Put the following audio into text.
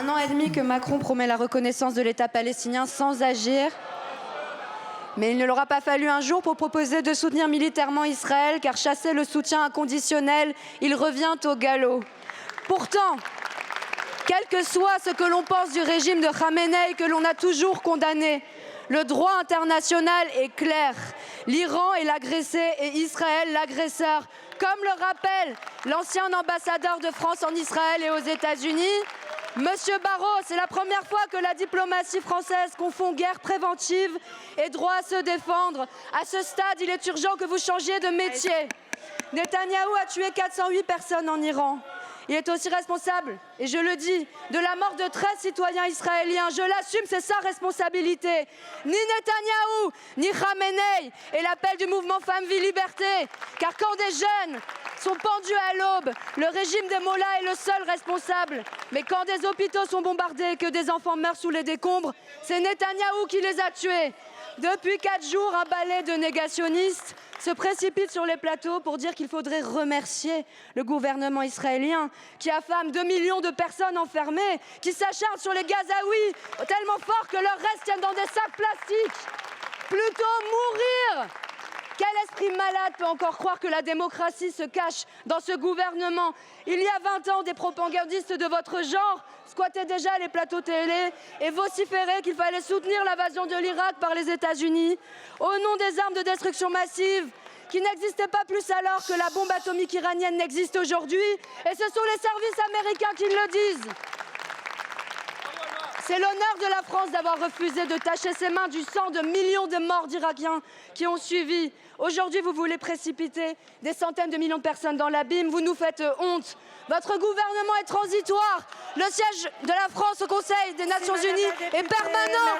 Un an et demi que Macron promet la reconnaissance de l'État palestinien sans agir. Mais il ne leur a pas fallu un jour pour proposer de soutenir militairement Israël, car chasser le soutien inconditionnel, il revient au galop. Pourtant, quel que soit ce que l'on pense du régime de Khamenei, que l'on a toujours condamné, le droit international est clair. L'Iran est l'agressé et Israël l'agresseur. Comme le rappelle l'ancien ambassadeur de France en Israël et aux États-Unis, Monsieur Barrot, c'est la première fois que la diplomatie française confond guerre préventive et droit à se défendre. À ce stade, il est urgent que vous changiez de métier. Netanyahou a tué 408 personnes en Iran. Il est aussi responsable, et je le dis, de la mort de 13 citoyens israéliens. Je l'assume, c'est sa responsabilité. Ni Netanyahou, ni Khamenei, et l'appel du mouvement Femmes, Vie, Liberté. Car quand des jeunes sont pendus à l'aube, le régime des mollahs est le seul responsable. Mais quand des hôpitaux sont bombardés et que des enfants meurent sous les décombres, c'est Netanyahou qui les a tués. Depuis 4 jours, un balai de négationnistes se précipite sur les plateaux pour dire qu'il faudrait remercier le gouvernement israélien qui affame 2 millions de personnes enfermées, qui s'acharne sur les Gazaouis tellement fort que leurs restes tiennent dans des sacs plastiques. Plutôt mourir! Quel esprit malade peut encore croire que la démocratie se cache dans ce gouvernement? Il y a 20 ans, des propagandistes de votre genre squattaient déjà les plateaux télé et vociféraient qu'il fallait soutenir l'invasion de l'Irak par les États-Unis au nom des armes de destruction massive qui n'existaient pas plus alors que la bombe atomique iranienne n'existe aujourd'hui. Et ce sont les services américains qui le disent. C'est l'honneur de la France d'avoir refusé de tacher ses mains du sang de millions de morts d'Irakiens qui ont suivi. Aujourd'hui, vous voulez précipiter des centaines de millions de personnes dans l'abîme. Vous nous faites honte. Votre gouvernement est transitoire. Le siège de la France au Conseil des Nations Unies est permanent.